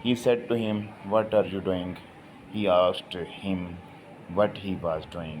He said to him, "What are you doing?" He asked him what he was doing.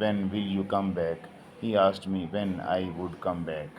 "When will you come back?" He asked me when I would come back.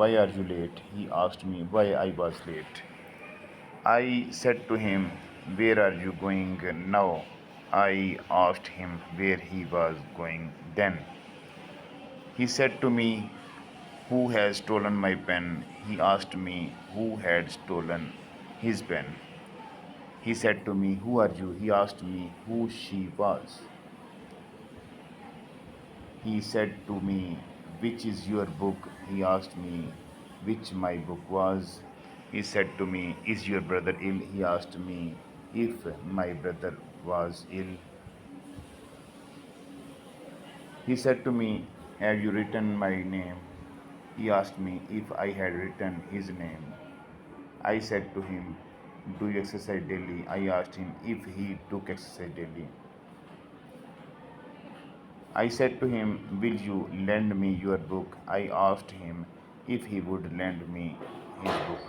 "Why are you late?" He asked me why I was late. I said to him, "Where are you going now?" I asked him where he was going then. He said to me, "Who has stolen my pen?" He asked me who had stolen his pen. He said to me, "Who are you?" He asked me who she was. He said to me, "Which is your book?" He asked me which my book was. He said to me, "Is your brother ill?" He asked me if my brother was ill. He said to me, "Have you written my name?" He asked me if I had written his name. I said to him, "Do you exercise daily?" I asked him if he took exercise daily. I said to him, "Will you lend me your book?" I asked him if he would lend me his book.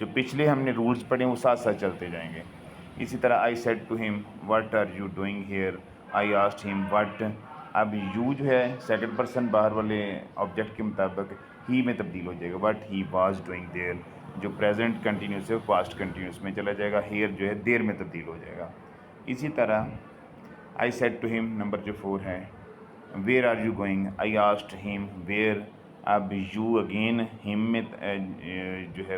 جو پچھلے ہم نے rules پڑھے وہ ساتھ ساتھ چلتے جائیں گے. اسی طرح I said to him what are you doing here, I asked him what. اب یو جو ہے سیکنڈ پرسن باہر والے آبجیکٹ کے مطابق ہی میں تبدیل ہو جائے گا, واٹ ہی واز ڈوئنگ دیر. جو پریزنٹ کنٹینیوس ہے وہ پاسٹ کنٹینیوس میں چلا جائے گا, ہیئر جو ہے دیر میں تبدیل ہو جائے گا. اسی طرح I said to him number جو 4 ہے, where are you going, I asked him where. اب یو اگین ہم میں جو ہے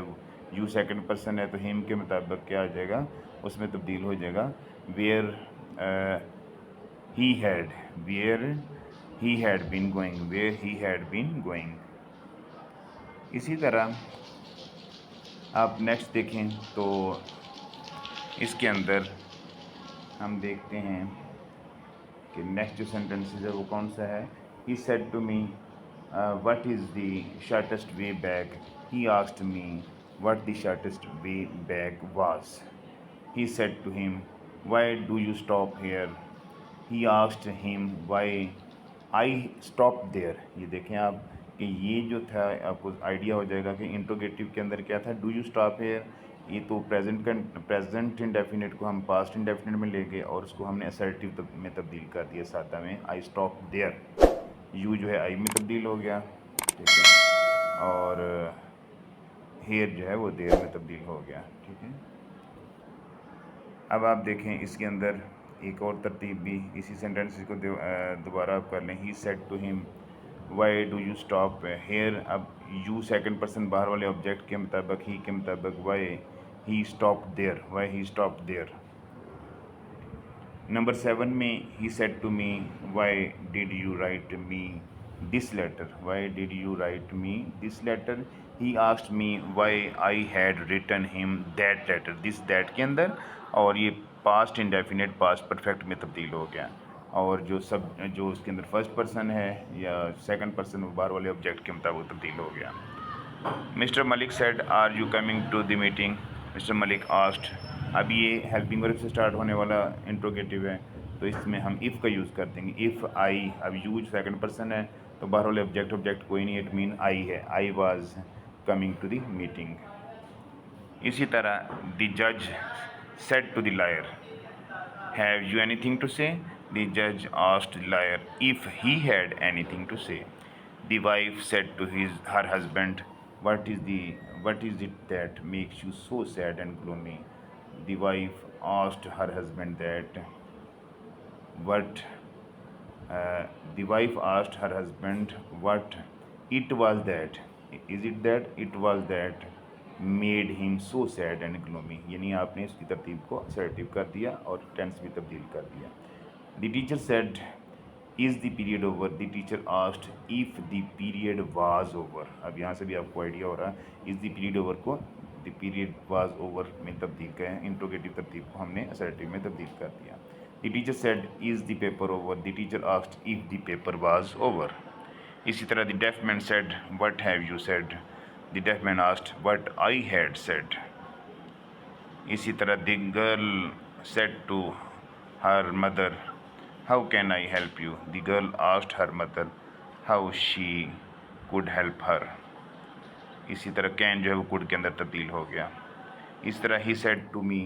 یو سیکنڈ پرسن ہے تو ہم کے مطابق کیا آ جائے گا, اس میں تبدیل ہو جائے گا where he had, where he had been going, where he had been going. اسی طرح آپ نیکسٹ دیکھیں تو اس کے اندر ہم دیکھتے ہیں کہ نیکسٹ جو سینٹنسز ہے وہ کون سا ہے. He said to me what is the shortest way back, he asked me what the shortest way back was. He said to him why do you stop here, he asked him why I stop there. یہ دیکھیں آپ کہ یہ جو تھا آپ کو idea ہو جائے گا کہ انٹروگیٹو کے اندر کیا تھا, ڈو یو اسٹاپ ہیئر. یہ تو پریزنٹ انڈیفینٹ کو ہم پاسٹ انڈیفینٹ میں لے گئے اور اس کو ہم نے اسرٹیو میں تبدیل کر دیا سادہ میں, آئی اسٹاپ دیئر. یو جو ہے آئی میں تبدیل ہو گیا, ٹھیک ہے, اور ہیئر جو ہے وہ دیر میں تبدیل ہو گیا, ٹھیک ہے. اب آپ دیکھیں اس کے اندر ایک اور ترتیب بھی اسی سینٹنس کو دوبارہ آپ کر لیں. He said to him why do you stop here. اب یو سیکنڈ پرسن باہر والے آبجیکٹ کے مطابق ہی کے مطابق why he stop there, why he stop there. Number 7 میں he said to me why did you write me this letter, why did you write me this letter. He asked me why I had written him that letter, this that کے اندر, اور یہ past indefinite past perfect میں تبدیل ہو گیا. اور جو اس کے اندر فرسٹ پرسن ہے یا سیکنڈ پرسن باہر والے آبجیکٹ کے مطابق تبدیل ہو گیا. Mister Malik said are you coming to the meeting, mister Malik asked. اب یہ ہیلپنگ ورب سے اسٹارٹ ہونے والا انٹروگیٹو ہے تو اس میں ہم ایف کا یوز کر دیں گے. ایف آئی, اب یو سیکنڈ پرسن ہے تو باہر والے آبجیکٹ کوئی نہیں, اٹ مین آئی ہے, I was coming to the meeting. اسی طرح دی جج said to the lawyer, have you anything to say. The جج asked the lawyer if he had anything to say. The wife said to her husband what is it that makes you so sad and gloomy. The wife asked her husband that what the wife asked her husband what it was that, is it that it was that made him so sad and gloomy. یعنی آپ نے اس کی ترتیب کو assertive کر دیا اور tennis بھی تبدیل کر دیا. The teacher said is the period over. The teacher asked if the period was over. اب یہاں سے بھی آپ کو آئیڈیا ہو رہا ہے is the period over کو the period was over میں تبدیل کریں, انٹروگیٹو ترتیب کو ہم نے assertive میں تبدیل کر دیا. The teacher said is the paper over. The teacher asked if the paper was over. اسی طرح the deaf man said what have you said. The deaf man asked what I had said. اسی طرح the girl said to her mother how can I help you. The girl asked her mother how she could help her. اسی طرح can جو ہے وہ could کے اندر تبدیل ہو گیا. اس طرح he said to me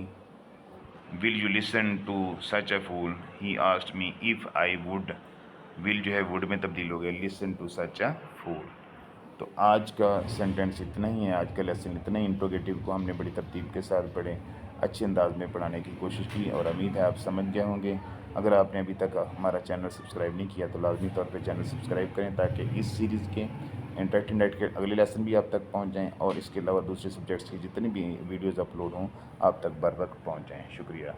will you listen to such a fool. He asked me if I would. will جو ہے would میں تبدیل ہو گیا, listen to such a fool. تو آج کا سینٹنس اتنا ہی ہے, آج کا لیسن اتنا ہی. انٹروگیٹو کو ہم نے بڑی ترتیب کے ساتھ پڑھے, اچھے انداز میں پڑھانے کی کوشش کی اور امید ہے آپ سمجھ گئے ہوں گے. اگر آپ نے ابھی تک ہمارا چینل سبسکرائب نہیں کیا تو لازمی طور پہ چینل سبسکرائب کریں تاکہ اس سیریز کے انٹریکٹیو نیٹ کے اگلے لیسن بھی آپ تک پہنچ جائیں اور اس کے علاوہ دوسرے سبجیکٹس کی جتنی بھی ویڈیوز اپلوڈ ہوں آپ تک بر وقت پہنچ جائیں. شکریہ.